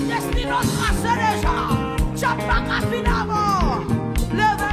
Destino tracé déjà, j'ai pas qu'à finir avant. Levez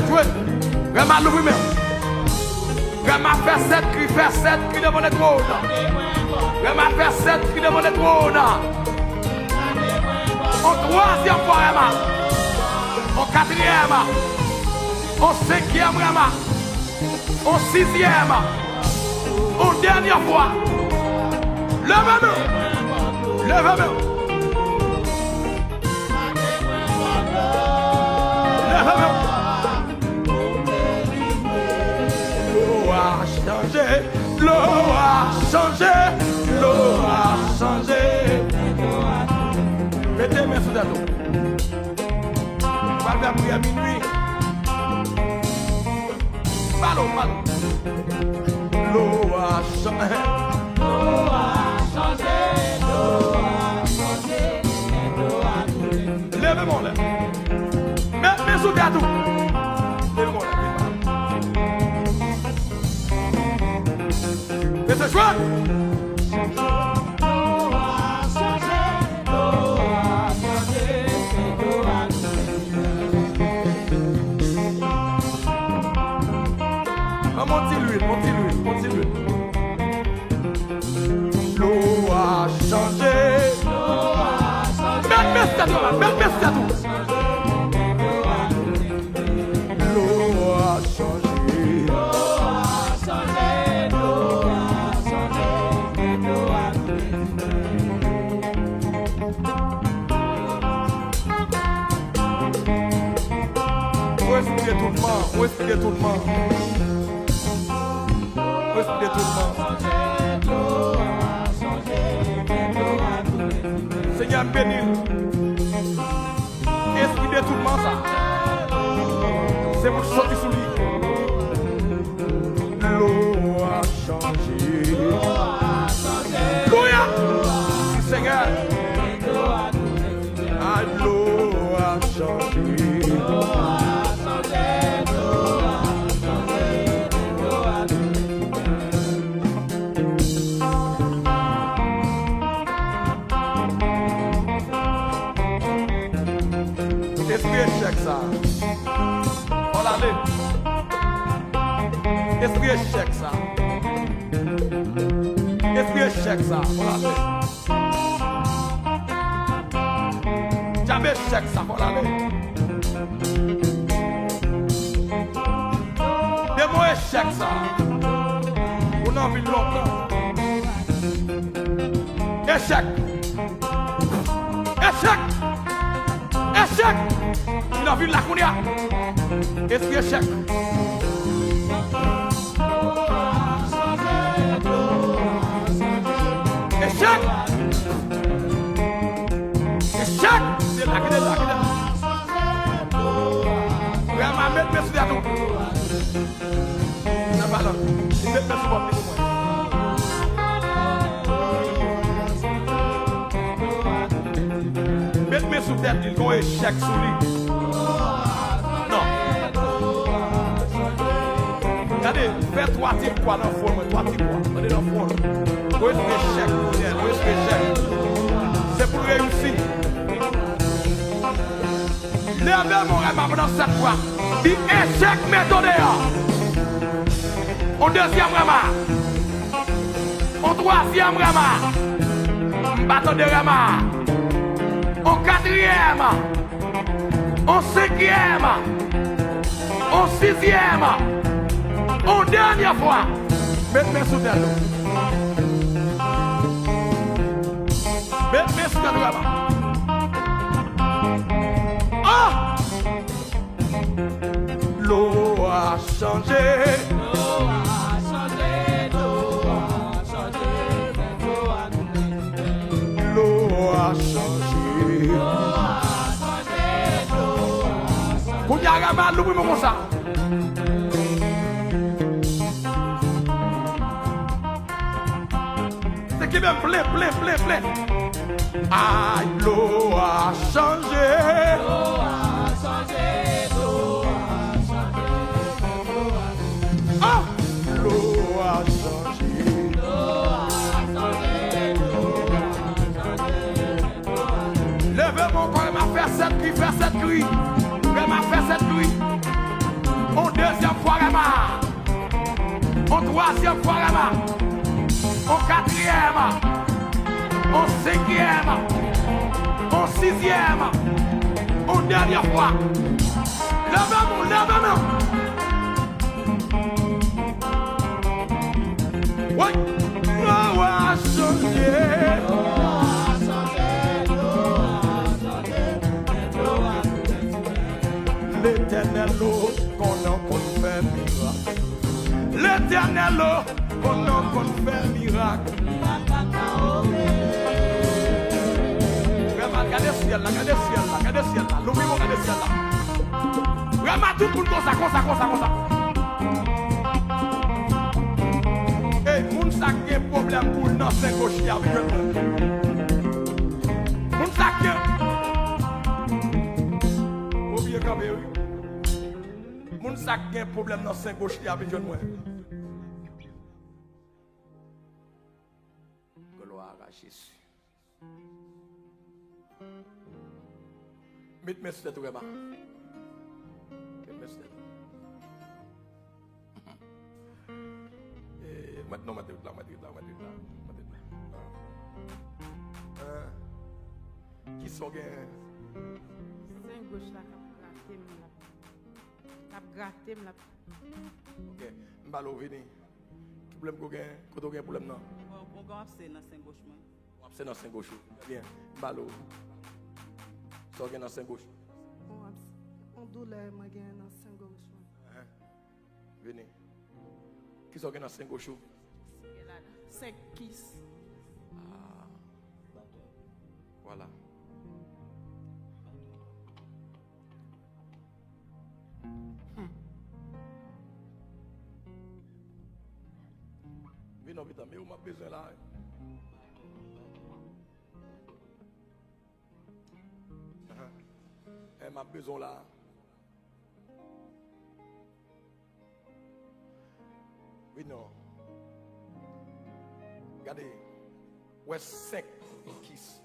Jouez. Vraiment l'ouvrir même. Vraiment faire 7 cris devant le trône. Vraiment faire 7 cris devant le trône. En troisième fois, vraiment. En quatrième. En cinquième, vraiment. En sixième. En dernière fois. Levez-vous. Levez-vous. Levez-vous. changé, l'eau a changé. Mettez mes sous d'eau. On va faire prier à minuit. Ballon. L'eau a changé. L'eau a changé, l'eau a changé, l'eau a coulé. Levez-moi là. Mettez sous d'eau. Levez-moi là. Et c'est chouette. Montez l'huile. L'eau a changé. Mets ça tout. L'eau a changé. Où est-ce qu'il y a tout le monde? Seigneur, bénis. Esprit de tout le monde, ça. C'est pour sortir sous lui. L'eau a changé. Alléluia. Seigneur. L'eau a changé. Esprit échec ça. Voilà. Jamais échec ça. Voilà. Des mots échec ça. On a envie de longtemps. Échec. Il a envie de la connaître. Esprit échec. Échec. C'est là qu'il est. Vraiment, mettez mes sous à tout. Non, pardon. Mettez mes sous à tout. Mettez mes sous tête, il y a un échec sous lui. Non. Regardez, fais 3 types quoi dans le four, 3 types quoi. On est dans le four. Où est-ce que l'échec? C'est pour réussir. Levez mon rêve dans cette fois. Dit échec méthode. En deuxième rama. En troisième rama. Bâton de rama. En quatrième. En cinquième. En sixième. En dernière fois. Mettez sous terre. Mettez sous terre. Ah! L'eau a changé. L'eau a changé. Vous n'y avez pas l'oubli comme ça. C'est qui même plein. Ah, l'eau a changé. Ah, l'eau a changé. Levez mon corps, il m'a fait cette cri. Il m'a fait cette cri. En deuxième fois, en troisième fois, en quatrième, en cinquième, en sixième, en dernière fois. Levez-moi. Oui, l'eau a changé. L'éternel eau qu'on a fait miracle. L'éternel eau Bon homme, bon fait miracle. Regardez le ciel là, regardez le ciel là, regardez le ciel là. L'oubliez-moi, regardez le ciel là. Regardez tout le monde comme ça, comme ça, comme ça, comme ça. Et moun sa qui a un problème pour dans 5 gauche habituellement. Moun sa qui oubliez quand même. Moun sa qui a un problème dans 5 gauche habituellement. Gloire à Jésus. Mettez-moi cette vraiment. Mettez-moi cette. Maintenant, je vais là. Qui sont gagnés? C'est un gauche là qui a gratté là. Ok, je vais venir. Qui problème que vous avez? Quand vous avez un problème non? On va absenter dans 5 gauche. Absenter dans 5 gauche. Bien, balo. Ça gagne dans 5 gauche. On douleur moi gagne dans 5 gauche. Venez. Qui sont gagnés dans 5 gauche? 5 kiss. Ah. Voilà. Mais non, mais on m'a besoin là. Elle m'a besoin là. Oui, non. Regardez. Ouais, 5 kiss.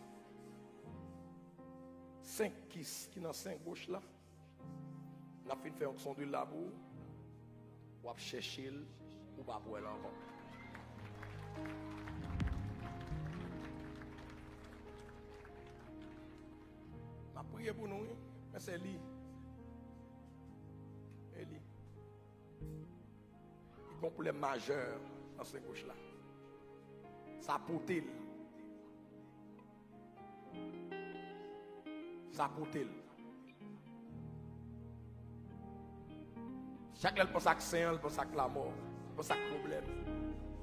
5 kiss qui dans 5 gauche là. On a fait faire un son de labo. On va chercher ou pas pour elle encore. Je prie pour nous, mais c'est lui. Eli. Il y a un problème majeur dans ce gauche là. Ça potel. Ça potel. Chaque fois, elle pense à que elle pense à la mort, elle pense à le problème.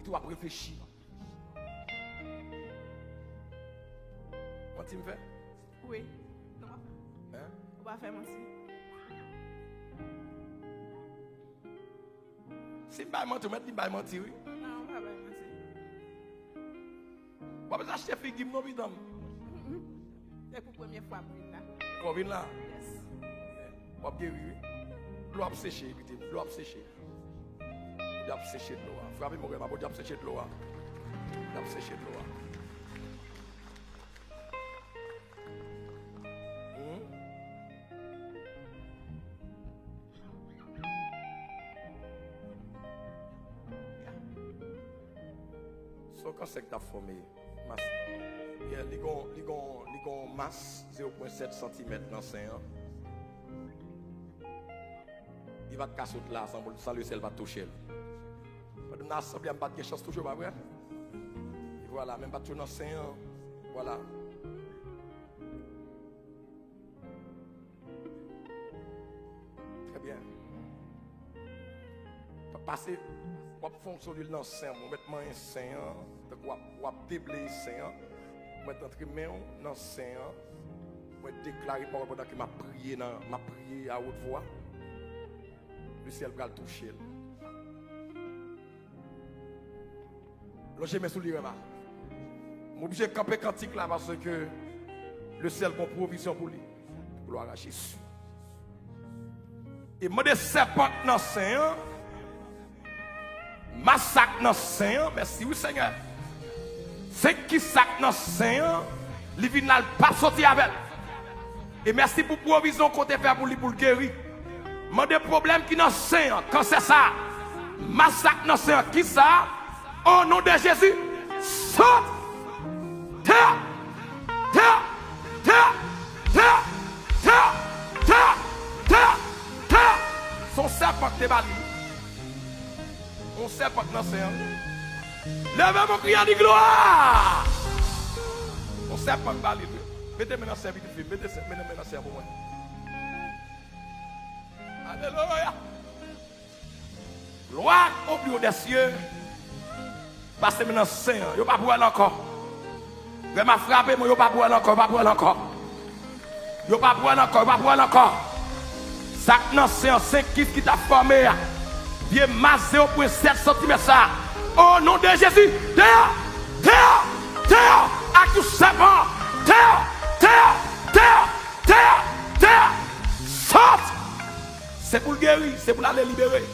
Tu vas réfléchir. Comment tu me fais? Oui. Hein? On va faire mentir. Si je vais mentir, je vais mentir. Non, on va pas mentir. On va acheter des figues, non, madame. C'est pour la première fois pour là. On vient là. Yes. On va guérir. L'eau a séché, l'eau a séché. L'eau a séché de l'eau. Frappez-moi, l'eau a séché de l'eau. L'eau a séché de l'eau. Quand c'est que tu as formé, il y a une masse 0,7 cm dans le sein. Il va te casser là sans le sel va te toucher. Dans l'assemblée, il n'y a pas de chance toujours, pas vrai? Et voilà, même pas toujours dans le sein. Voilà. Très bien. Passer. On va fonctionner dans le sein, on va mettre un sein, on va déblayer le sein, on va mettre entre mains dans le sein, on va déclarer par rapport à que m'a prié à haute voix. Le ciel va le toucher. Là, je me souviens, je suis obligé de camper cantique là parce que le ciel a une provision pour lui. Gloire à Jésus. Et moi, des serpents dans le sein, massacre dans le sein, merci oui Seigneur. C'est qui sac dans le sein, il vient pas sortir avec. Et merci pour la provision qu'on t'a fait pour lui pour le guérir. Mais des problèmes qui dans le sein, quand c'est ça, massacre dans le sein, qui ça? Au nom de Jésus, saute! Terre! Terre! Terre! Terre! Terre! Terre! Terre! Terre! Son serpent te bali. On sait pas que dans le levez mon cri de gloire. On sait pas que bali. Mettez-moi dans le service de film. Mettez-moi dans le cerveau. Alléluia. Gloire au plus haut des cieux. Parce que maintenant, saint, yo pas pour elle encore. Je m'a frappé, moi, yo pas pour elle encore, pas pour elle encore. Yo pas pour elle encore, pas pour elle encore. Ça, non, c'est un 5 qui t'a formé. Bien masse 0,7 cm ça. Au nom de Jésus, dehors, dehors, dehors, à tout serpent, dehors, dehors, dehors, dehors, dehors, sorte. C'est pour le guérir, c'est pour l'aller libérer.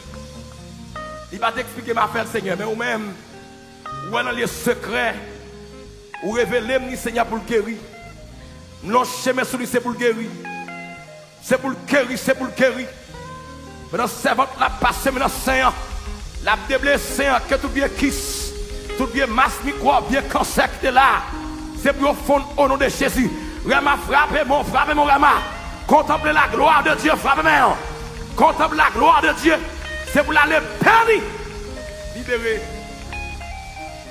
Il va t'expliquer ma affaire, Seigneur, mais vous-même, ou dans les secrets, ou révéler le Seigneur pour le guérir. Non, chemin sur lui, c'est pour le guérir. C'est pour le guérir, c'est pour le guérir. Maintenant, servante la passe, maintenant, Seigneur. La déblessée, que tout bien kiss, tout bien masse, micro, bien cancer qui est là. C'est pour fond au nom de Jésus. Rama, frappez mon Rama. Contemplez la gloire de Dieu, frappez-moi. Contemplez la gloire de Dieu. C'est pour l'aller perdu. Libéré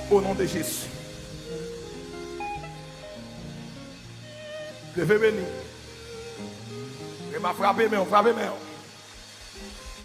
au nom de Jésus. Levez béni. Rama, frappez-moi.